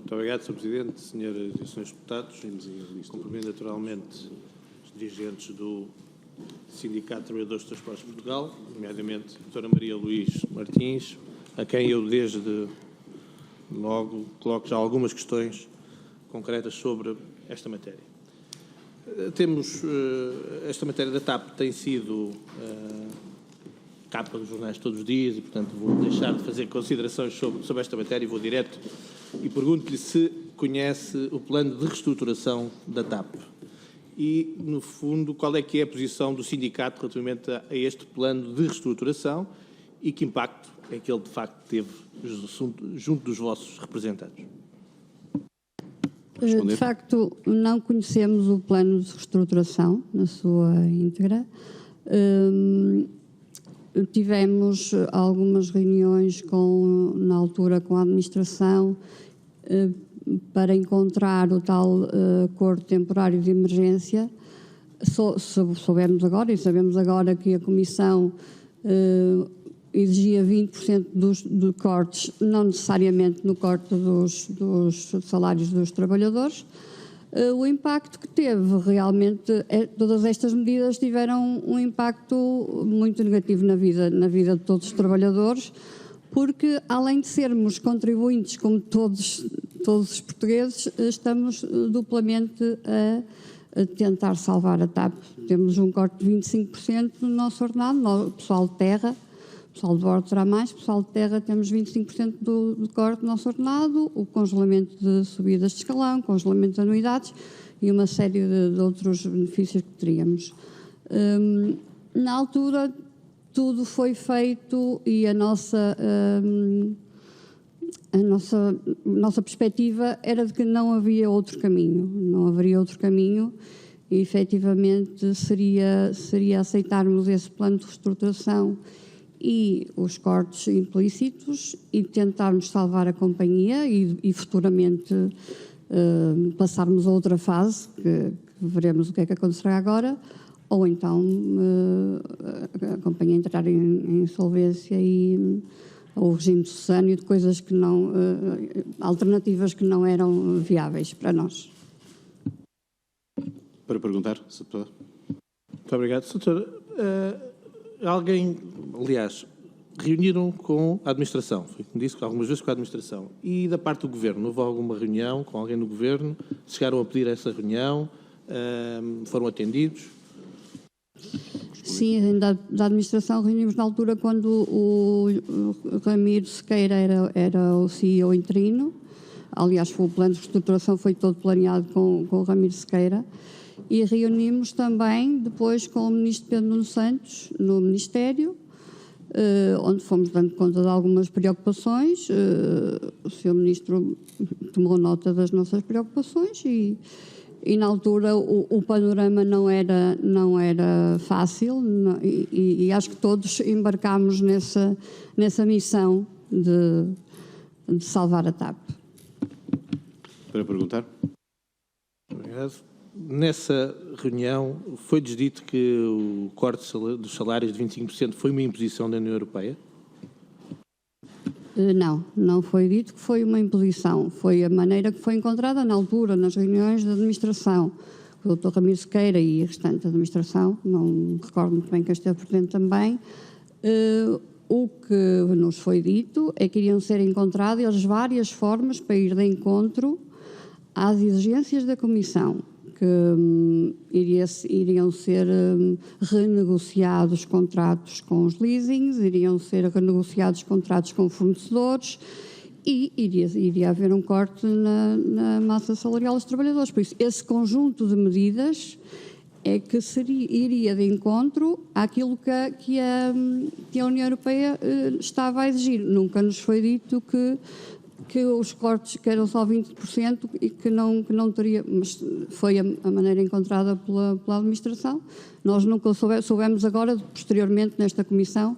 Muito obrigado, Sr. Presidente, senhoras e senhores deputados. Cumprimento naturalmente os dirigentes do Sindicato de Trabalhadores de Transportes de Portugal, nomeadamente a Dra. Maria Luís Martins, a quem eu desde logo coloco já algumas questões concretas sobre esta matéria. Esta matéria da TAP tem sido capa dos jornais todos os dias e, portanto, vou deixar de fazer considerações sobre esta matéria e vou direto e pergunto-lhe se conhece o plano de reestruturação da TAP e, no fundo, qual é que é a posição do sindicato relativamente a este plano de reestruturação e que impacto é que ele, de facto, teve junto dos vossos representantes. De facto, não conhecemos o plano de reestruturação na sua íntegra. Tivemos algumas reuniões na altura com a administração para encontrar o tal acordo temporário de emergência. Soubemos agora e sabemos agora que a Comissão exigia 20% de cortes, não necessariamente no corte dos salários dos trabalhadores. O impacto que teve realmente, todas estas medidas tiveram um impacto muito negativo na vida de todos os trabalhadores, porque além de sermos contribuintes como todos os portugueses, estamos duplamente a tentar salvar a TAP. Temos um corte de 25% no nosso ordenado, o pessoal de terra. O pessoal de bordo terá mais, o pessoal de terra temos 25% do corte do nosso ordenado, o congelamento de subidas de escalão, congelamento de anuidades e uma série de outros benefícios que teríamos. Na altura, tudo foi feito e a nossa perspectiva era de que não havia outro caminho, não haveria outro caminho e, efetivamente, seria aceitarmos esse plano de reestruturação e os cortes implícitos e tentarmos salvar a companhia e futuramente passarmos a outra fase, que veremos o que é que acontecerá agora, ou então a companhia entrar em insolvência ou regime sucessâneo de coisas que não, alternativas que não eram viáveis para nós. Para perguntar, Sr. Deputado. Muito obrigado, Sr. Aliás, reuniram com a administração, foi como disse, algumas vezes com a administração, e da parte do Governo, houve alguma reunião com alguém do Governo? Chegaram a pedir essa reunião? Foram atendidos? Sim, da administração reunimos na altura quando o Ramiro Sequeira era o CEO interino. Aliás, o plano de reestruturação foi todo planeado com o Ramiro Sequeira. E reunimos também depois com o Ministro Pedro Nuno Santos no Ministério, onde fomos dando conta de algumas preocupações. O Sr. Ministro tomou nota das nossas preocupações e na altura o panorama não era fácil e acho que todos embarcámos nessa missão de salvar a TAP. Para perguntar. Obrigado. Nessa reunião foi-lhes dito que o corte dos salários de 25% foi uma imposição da União Europeia? Não foi dito que foi uma imposição. Foi a maneira que foi encontrada na altura, nas reuniões da administração. O Dr. Ramiro Sequeira e a restante da administração, não me recordo muito bem que esteve presente também, o que nos foi dito é que iriam ser encontradas várias formas para ir de encontro às exigências da Comissão, que iriam ser renegociados contratos com os leasings, iriam ser renegociados contratos com fornecedores e iria haver um corte na massa salarial dos trabalhadores. Por isso, esse conjunto de medidas é que iria de encontro àquilo que a União Europeia estava a exigir. Nunca nos foi dito que os cortes que eram só 20% e que não teria, mas foi a maneira encontrada pela administração. Nós nunca soubemos agora, posteriormente, nesta comissão,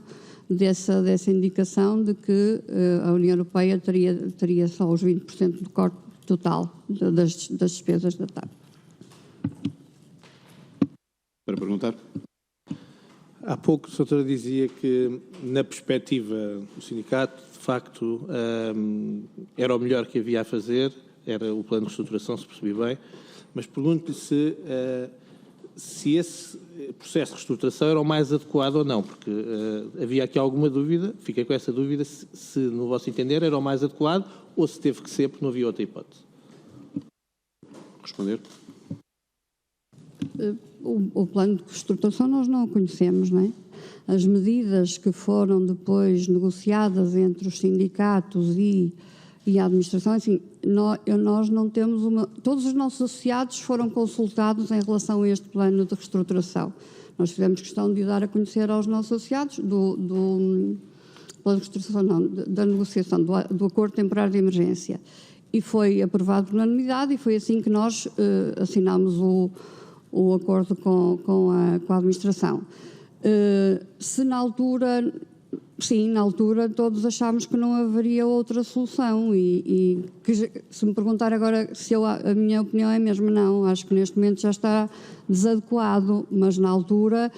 dessa indicação de que a União Europeia teria só os 20% do corte total das despesas da TAP. Para perguntar. Há pouco a doutora dizia que, na perspectiva do sindicato, de facto, era o melhor que havia a fazer era o plano de reestruturação, se percebi bem, mas pergunto-lhe se esse processo de reestruturação era o mais adequado ou não, porque havia aqui alguma dúvida, fiquei com essa dúvida, se no vosso entender era o mais adequado ou se teve que ser porque não havia outra hipótese. Responder. O plano de reestruturação nós não o conhecemos, não é? As medidas que foram depois negociadas entre os sindicatos e a administração, assim, nós não temos todos os nossos associados foram consultados em relação a este plano de reestruturação. Nós fizemos questão de o dar a conhecer aos nossos associados do plano de reestruturação, não, da negociação, do acordo temporário de emergência. E foi aprovado por unanimidade e foi assim que nós assinámos o acordo com a administração. Se na altura, sim, na altura todos achámos que não haveria outra solução e que, se me perguntar agora se a minha opinião é mesmo, não, acho que neste momento já está desadequado, mas na altura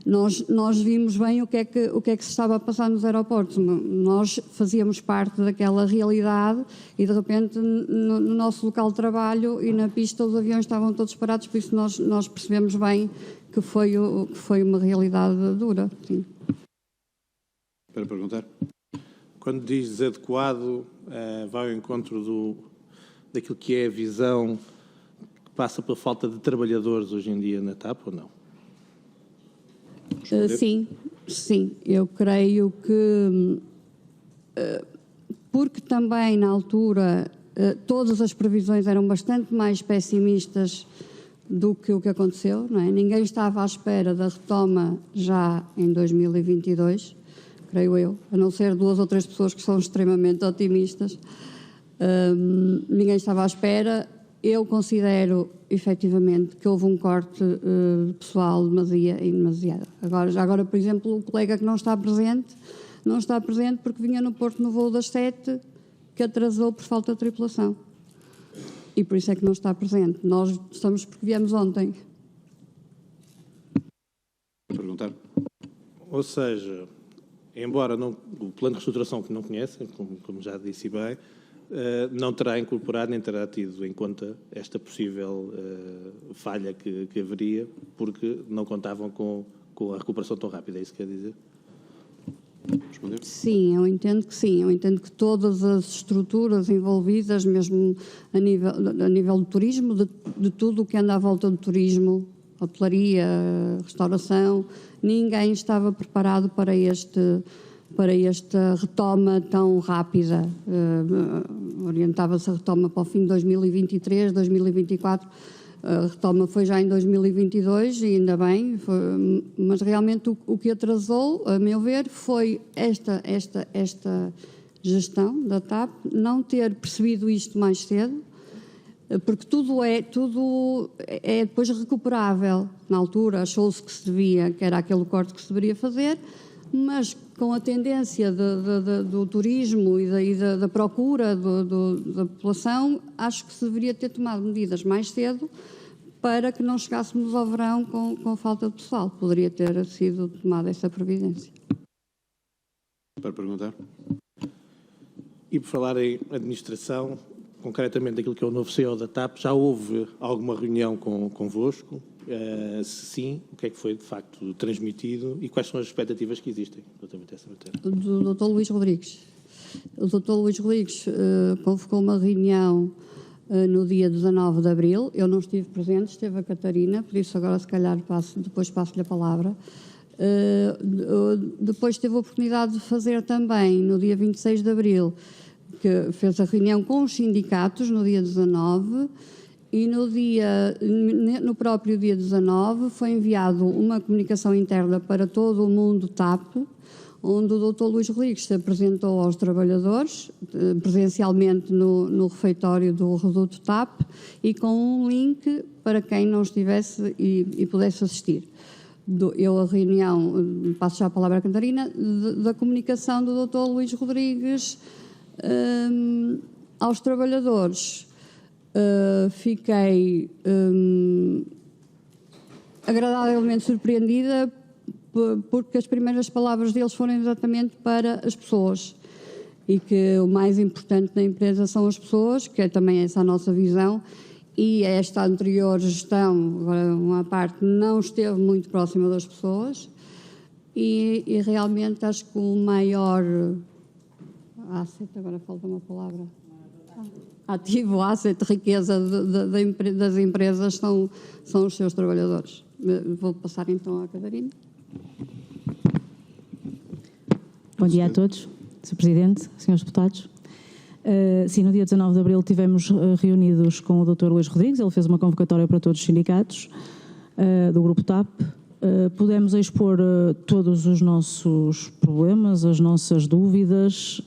nós vimos bem o que é que se estava a passar nos aeroportos. Nós fazíamos parte daquela realidade e de repente no nosso local de trabalho e na pista os aviões estavam todos parados, por isso nós percebemos bem que foi uma realidade dura. Sim. Para perguntar. Quando diz desadequado, vai ao encontro daquilo que é a visão que passa pela falta de trabalhadores hoje em dia na TAP ou não? Sim, eu creio que porque também na altura todas as previsões eram bastante mais pessimistas do que o que aconteceu, não é? Ninguém estava à espera da retoma já em 2022, creio eu, a não ser 2 ou 3 pessoas que são extremamente otimistas. Ninguém estava à espera. Eu considero, efetivamente, que houve um corte pessoal demasiado. Agora, por exemplo, o colega que não está presente porque vinha no Porto no voo das 7, que atrasou por falta de tripulação. E por isso é que não está presente. Nós estamos porque viemos ontem. Perguntar. Ou seja, embora o plano de reestruturação que não conhecem, como já disse bem, não terá incorporado nem terá tido em conta esta possível falha que haveria, porque não contavam com a recuperação tão rápida, é isso que quer dizer? Responder? Sim, eu entendo que sim. Eu entendo que todas as estruturas envolvidas, mesmo a nível do turismo, de tudo o que anda à volta do turismo, hotelaria, restauração, ninguém estava preparado para esta retoma tão rápida. Orientava-se a retoma para o fim de 2023, 2024. A retoma foi já em 2022 e ainda bem, mas realmente o que atrasou, a meu ver, foi esta gestão da TAP não ter percebido isto mais cedo, porque tudo é depois recuperável. Na altura achou-se que era aquele corte que se deveria fazer, mas com a tendência do turismo e da procura da população, acho que se deveria ter tomado medidas mais cedo para que não chegássemos ao verão com falta de pessoal. Poderia ter sido tomada essa providência. Para perguntar. E por falar em administração, concretamente aquilo que é o novo CEO da TAP, já houve alguma reunião convosco? Se sim, o que é que foi de facto transmitido e quais são as expectativas que existem relativamente a essa matéria? Do Dr. Luís Rodrigues. O Dr. Luís Rodrigues convocou uma reunião no dia 19 de abril. Eu não estive presente, esteve a Catarina, por isso agora se calhar depois passo-lhe a palavra. Depois teve a oportunidade de fazer também, no dia 26 de abril, que fez a reunião com os sindicatos no dia 19 e no próprio dia 19 foi enviado uma comunicação interna para todo o mundo TAP, onde o Dr. Luís Rodrigues se apresentou aos trabalhadores, presencialmente no refeitório do Reduto TAP, e com um link para quem não estivesse e pudesse assistir. A reunião, passo já a palavra à Catarina, da comunicação do Dr. Luís Rodrigues aos trabalhadores. Fiquei agradavelmente surpreendida porque as primeiras palavras deles foram exatamente para as pessoas e que o mais importante na empresa são as pessoas, que é também essa a nossa visão, e esta anterior gestão, agora uma parte, não esteve muito próxima das pessoas, e realmente acho que o maior asset, agora falta uma palavra, ativo, asset, riqueza das empresas são os seus trabalhadores. Vou passar então à Catarina. Bom dia a todos, Sr. Presidente, Srs. Deputados. Sim, no dia 19 de abril estivemos reunidos com o Dr. Luís Rodrigues, ele fez uma convocatória para todos os sindicatos do Grupo TAP. Pudemos expor todos os nossos problemas, as nossas dúvidas.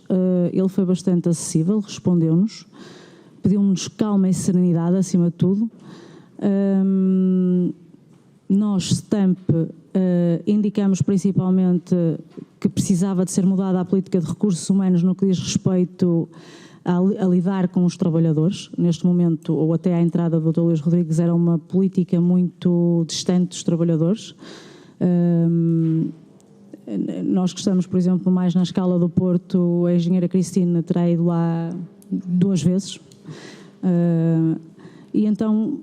Ele foi bastante acessível, respondeu-nos, pediu-nos calma e serenidade acima de tudo. Nós, STAMP, indicamos principalmente que precisava de ser mudada a política de recursos humanos no que diz respeito a lidar com os trabalhadores. Neste momento, ou até à entrada do Dr. Luís Rodrigues, era uma política muito distante dos trabalhadores. Nós que estamos, por exemplo, mais na escala do Porto, a engenheira Cristina terá ido lá 2 vezes. E então,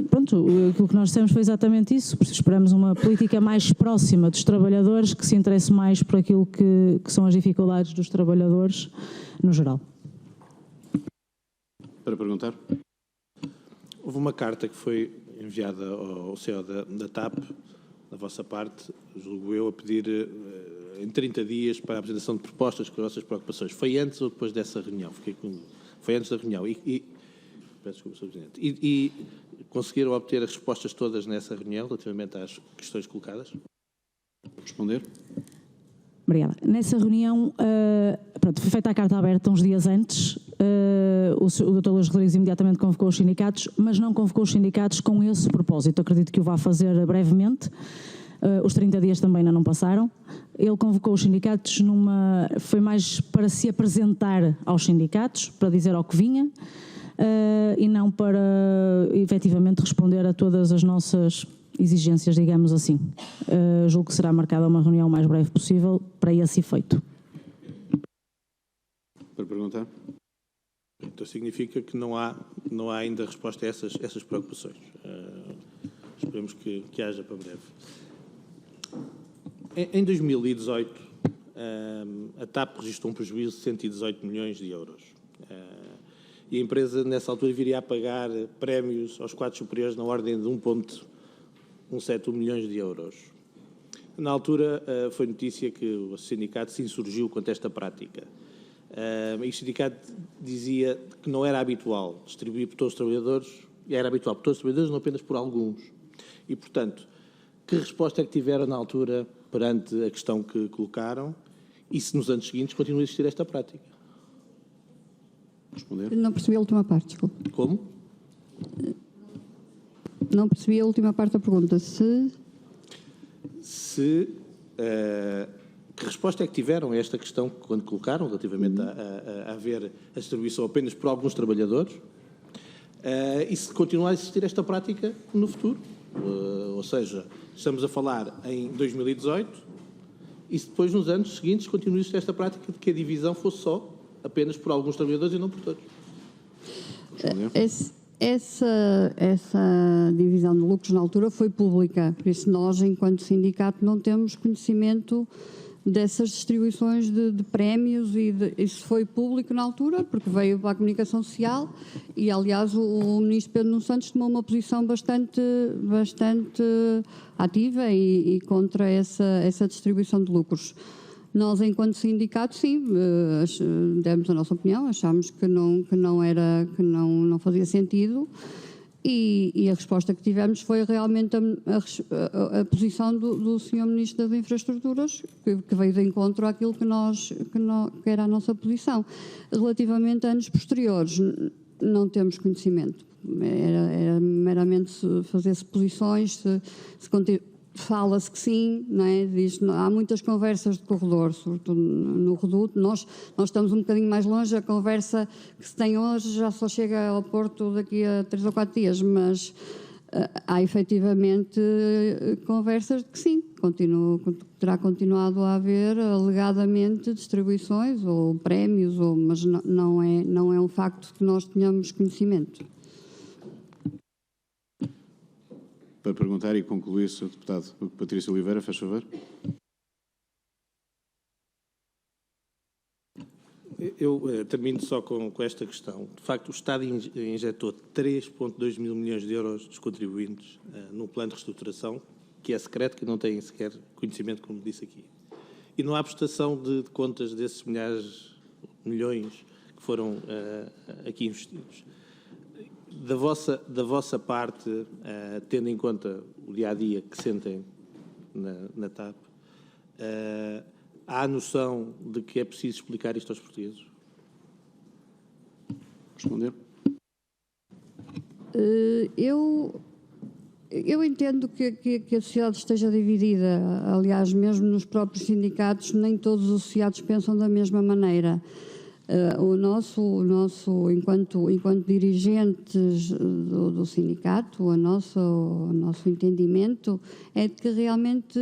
pronto, aquilo que nós dissemos foi exatamente isso. Esperamos uma política mais próxima dos trabalhadores, que se interesse mais por aquilo que são as dificuldades dos trabalhadores no geral. Para perguntar. Houve uma carta que foi enviada ao CEO da TAP, da vossa parte, julgo eu, a pedir em 30 dias para a apresentação de propostas com as vossas preocupações. Foi antes ou depois dessa reunião? Foi antes da reunião. Peço desculpa, Sr. Presidente. E conseguiram obter as respostas todas nessa reunião, relativamente às questões colocadas? Responder. Obrigada. Nessa reunião, foi feita a carta aberta uns dias antes. O Dr. Luís Rodrigues imediatamente convocou os sindicatos, mas não convocou os sindicatos com esse propósito. Acredito que o vá fazer brevemente. Os 30 dias também ainda não passaram. Ele convocou os sindicatos foi mais para se apresentar aos sindicatos, para dizer ao que vinha, e não para efetivamente responder a todas as nossas exigências, digamos assim. Julgo que será marcada uma reunião o mais breve possível para esse efeito. Para perguntar. Então significa que não há ainda resposta a essas preocupações. Esperemos que haja para breve. Em 2018, a TAP registrou um prejuízo de 118 milhões de euros. E a empresa, nessa altura, viria a pagar prémios aos quadros superiores na ordem de 1,171 milhões de euros. Na altura, foi notícia que o sindicato se insurgiu contra esta prática. E o sindicato dizia que não era habitual distribuir por todos os trabalhadores, e era habitual por todos os trabalhadores, não apenas por alguns. E, portanto, que resposta é que tiveram na altura perante a questão que colocaram e se nos anos seguintes continua a existir esta prática? Responder. Não percebi a última parte, desculpe. Como? Não percebi a última parte da pergunta. Que resposta é que tiveram a esta questão quando colocaram, relativamente a haver a distribuição apenas por alguns trabalhadores, e se continuar a existir esta prática no futuro? Ou seja, estamos a falar em 2018, e se depois, nos anos seguintes, continua a existir esta prática de que a divisão fosse só apenas por alguns trabalhadores e não por todos? Essa divisão de lucros na altura foi pública, por isso nós, enquanto sindicato, não temos conhecimento dessas distribuições de prémios, e isso foi público na altura, porque veio para a comunicação social, e aliás o ministro Pedro Nuno Santos tomou uma posição bastante ativa e contra essa distribuição de lucros. Nós, enquanto sindicato, sim, demos a nossa opinião, achámos que não fazia sentido, e a resposta que tivemos foi realmente a posição do Sr. Ministro das Infraestruturas, que veio de encontro àquilo que era a nossa posição. Relativamente a anos posteriores, não temos conhecimento. Era meramente fazer-se posições, fala-se que sim, não é? Há muitas conversas de corredor, sobretudo no Reduto. Nós estamos um bocadinho mais longe, a conversa que se tem hoje já só chega ao Porto daqui a 3 ou 4 dias, mas há efetivamente conversas de que sim, terá continuado a haver alegadamente distribuições ou prémios, mas não é um facto que nós tenhamos conhecimento. Para perguntar e concluir, Sr. Deputado Patrício Oliveira, faz favor. Eu termino só com esta questão. De facto, o Estado injetou 3,2 mil milhões de euros dos contribuintes num plano de reestruturação que é secreto, que não têm sequer conhecimento, como disse aqui. E não há prestação de contas desses milhões que foram aqui investidos. Da vossa parte, tendo em conta o dia-a-dia que sentem na TAP, há a noção de que é preciso explicar isto aos portugueses? Responder. Eu entendo que a sociedade esteja dividida. Aliás, mesmo nos próprios sindicatos, nem todos os associados pensam da mesma maneira. O nosso enquanto dirigentes do sindicato, o nosso entendimento é de que realmente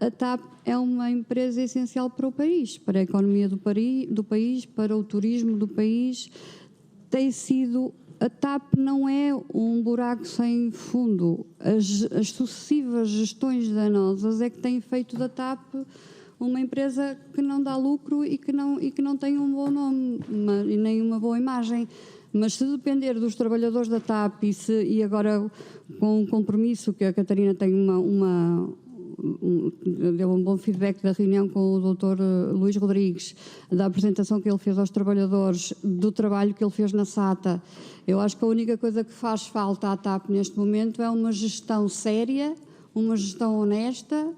a TAP é uma empresa essencial para o país, para a economia do país, para o turismo do país. A TAP não é um buraco sem fundo. As sucessivas gestões danosas é que têm feito da TAP uma empresa que não dá lucro e que não tem um bom nome e nem uma boa imagem. Mas se depender dos trabalhadores da TAP e agora com o compromisso que a Catarina tem deu um bom feedback da reunião com o Dr. Luís Rodrigues, da apresentação que ele fez aos trabalhadores, do trabalho que ele fez na SATA. Eu acho que a única coisa que faz falta à TAP neste momento é uma gestão séria, uma gestão honesta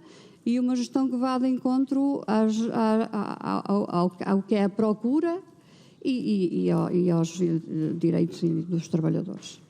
e uma gestão que vá de encontro ao que é a procura e aos direitos dos trabalhadores.